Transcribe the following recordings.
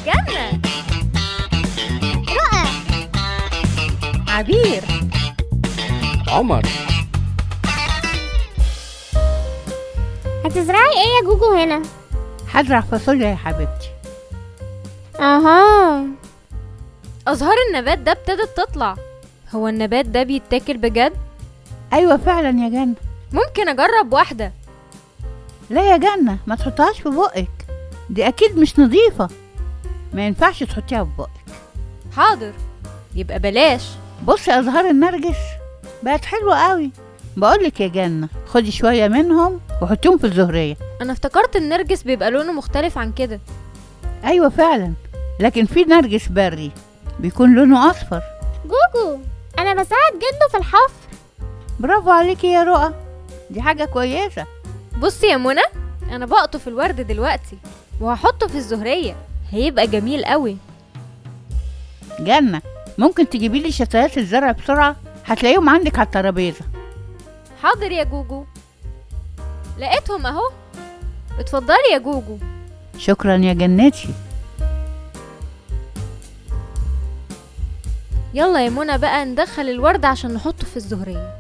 جنة، رؤى، عبير، عمر. هتزرعي ايه يا جوجو هنا؟ هزرع فاصوليا يا حبيبتي. اها. أزهار النبات ده ابتدت تطلع. هو النبات ده بيتاكل بجد؟ ايوه فعلا يا جنة. ممكن أجرب واحدة؟ لا يا جنة، ما تحطهاش في بقك، دي اكيد مش نظيفة، ما ينفعش تحطيها في بقك. حاضر، يبقى بلاش. بصي ازهار النرجس بقت حلوة قوي. بقولك يا جنة، خدي شوية منهم وحطيهم في الزهرية. أنا افتكرت النرجس بيبقى لونه مختلف عن كده. ايوه فعلا، لكن في نرجس بري بيكون لونه اصفر. جوجو، انا بساعد جدو في الحفر. برافو عليكي يا رؤى، دي حاجة كويسة. بصي يا منى، أنا بقطف الورد دلوقتي وهحطه في الزهرية، هيبقى جميل قوي. جنة، ممكن تجيبي لي شتلات الزرع بسرعة؟ هتلاقيهم عندك على الترابيزة. حاضر يا جوجو، لقيتهم اهو. اتفضلي يا جوجو. شكرا يا جنتي. يلا يا منى بقى ندخل الورد عشان نحطه في الزهرية.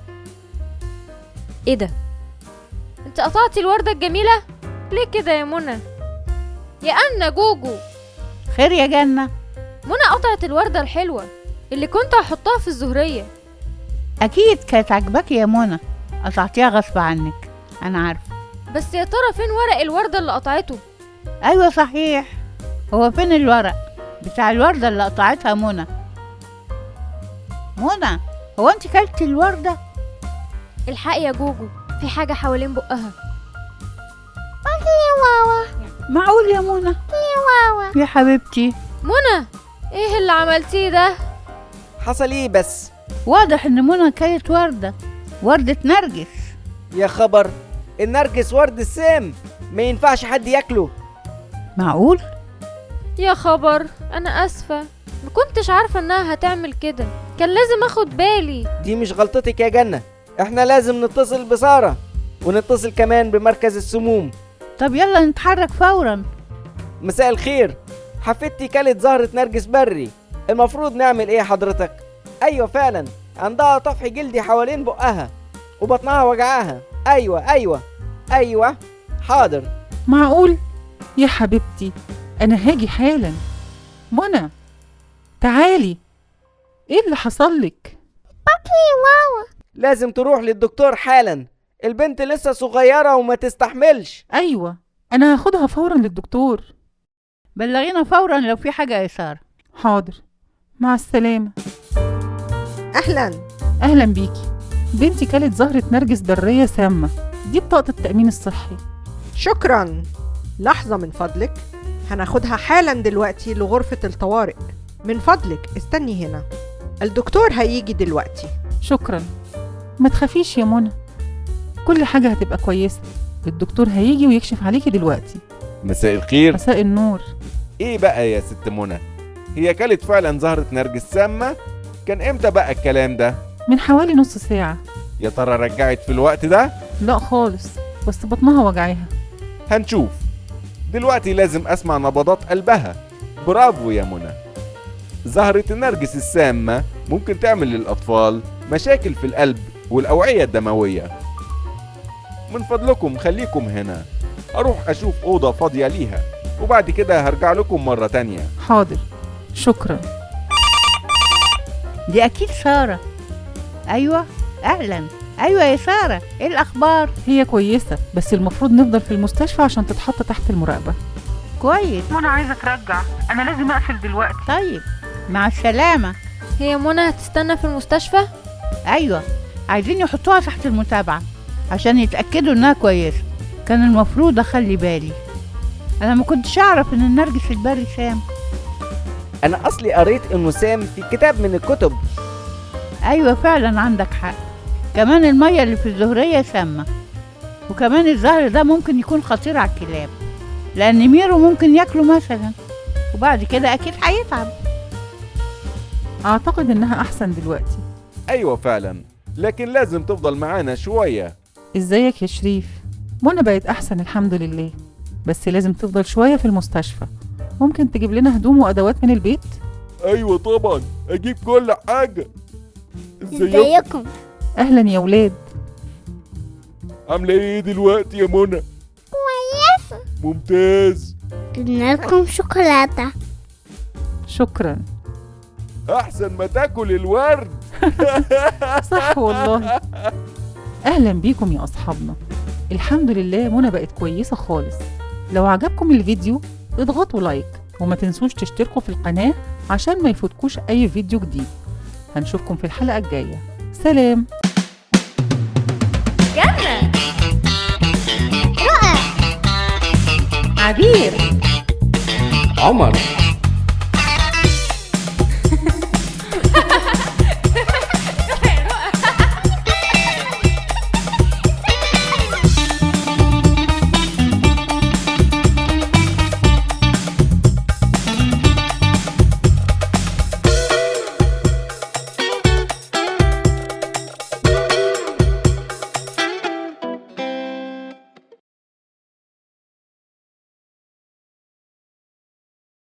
ايه ده؟ انت قطعتي الوردة الجميلة؟ ليه كده يا منى؟ يا أنا جوجو، خير يا جنة؟ منى قطعت الوردة الحلوة اللي كنت هحطها في الزهرية. أكيد كانت عجباكي يا منى، قطعتيها غصب عنك، أنا عارفة. بس يا ترى فين ورق الوردة اللي قطعته؟ أيوة صحيح، هو فين الورق بتاع الوردة اللي قطعتها منى؟ منى، هو أنت كلتي الوردة؟ الحقي يا جوجو، في حاجة حوالين بقها. يا واوا، معقول يا منى؟ يا واوا. يا حبيبتي، منى، ايه اللي عملتيه ده؟ حصل ايه بس؟ واضح إن منى كلت وردة نرجس. يا خبر، النرجس ورد السام، ما ينفعش حد ياكله. معقول؟ يا خبر، انا اسفة، ما كنتش عارفة انها هتعمل كده، كان لازم اخد بالي. دي مش غلطتك يا جنة، احنا لازم نتصل بسارة ونتصل كمان بمركز السموم. طب يلا نتحرك فورا. مساء الخير، حفيدتي كلت زهرة نرجس بري، المفروض نعمل ايه حضرتك؟ ايوه فعلا، عندها طفح جلدي حوالين بقها وبطنها وجعاها. ايوه حاضر. معقول؟ يا حبيبتي أنا هاجي حالا. منى تعالي، إيه اللي حصلك؟ لازم تروح للدكتور حالا، البنت لسه صغيرة وما تستحملش. أيوة، أنا هاخدها فورا للدكتور. بلغينا فورا لو في حاجة يا سارة. حاضر، مع السلامة. أهلا. أهلا بيكي. بنتي كلت زهرة نرجس برية سامة، دي بطاقة التأمين الصحي. شكرا. لحظة من فضلك، هناخدها حالا دلوقتي لغرفة الطوارئ. من فضلك استني هنا، الدكتور هيجي دلوقتي. شكرا. ما تخافيش يا منى، كل حاجة هتبقى كويسة، الدكتور هيجي ويكشف عليكي دلوقتي. مساء الخير. مساء النور. ايه بقى يا ست منى، هي كلت فعلا زهرة نرجس سامة؟ كان امتى بقى الكلام ده؟ من حوالي نص ساعة. يا ترى رجعت في الوقت ده؟ لا خالص، بس بطنها وجعاها. هنشوف. دلوقتي لازم اسمع نبضات قلبها. برافو يا منى. زهرة النرجس السامة ممكن تعمل للأطفال مشاكل في القلب والأوعية الدموية. من فضلكم خليكم هنا، أروح أشوف أوضة فاضية ليها وبعد كده هرجع لكم مرة تانية. حاضر، شكرا. دي أكيد سارة. أيوة، أهلا. أيوة يا سارة، إيه الأخبار؟ هي كويسة، بس المفروض نفضل في المستشفى عشان تتحط تحت المراقبة. كويس. منى عايزة ترجع، أنا لازم أقفل دلوقتي. طيب، مع السلامة. هي منى هتستنى في المستشفى؟ أيوة، عايزين يحطوها تحت المتابعة عشان يتأكدوا إنها كويسة. كان المفروض أخلي بالي، أنا ما كنتش أعرف إن النرجس البري سام. انا اصلي قريت انه سام في كتاب من الكتب. أيوة فعلا عندك حق، كمان المية اللي في الزهرية سامة، وكمان الزهر ده ممكن يكون خطير على الكلاب، لأن ميرو ممكن ياكله مثلا وبعد كده أكيد هيتعب. أعتقد إنها أحسن دلوقتي. أيوة فعلا، لكن لازم تفضل معانا شوية. إزيك يا شريف؟ منى بقت أحسن الحمد لله، بس لازم تفضل شوية في المستشفى ممكن تجيب لنا هدوم وأدوات من البيت؟ ايوه طبعا، اجيب كل حاجة. ازيكم؟ ازيكم؟ أهلا يا ولاد. عاملة ايه دلوقتي يا منى؟ كويسة. ممتاز. جبنا لكم شوكولاتة. شكرا. احسن ما تاكل الورد. صح والله. أهلا بيكم يا أصحابنا. الحمد لله منى بقت كويسة خالص. لو عجبكم الفيديو اضغطوا لايك وما تنسوش تشتركوا في القناة عشان ما يفوتكوش أي فيديو جديد. هنشوفكم في الحلقة الجاية. سلام. جنة، رؤى، عبير، عمر.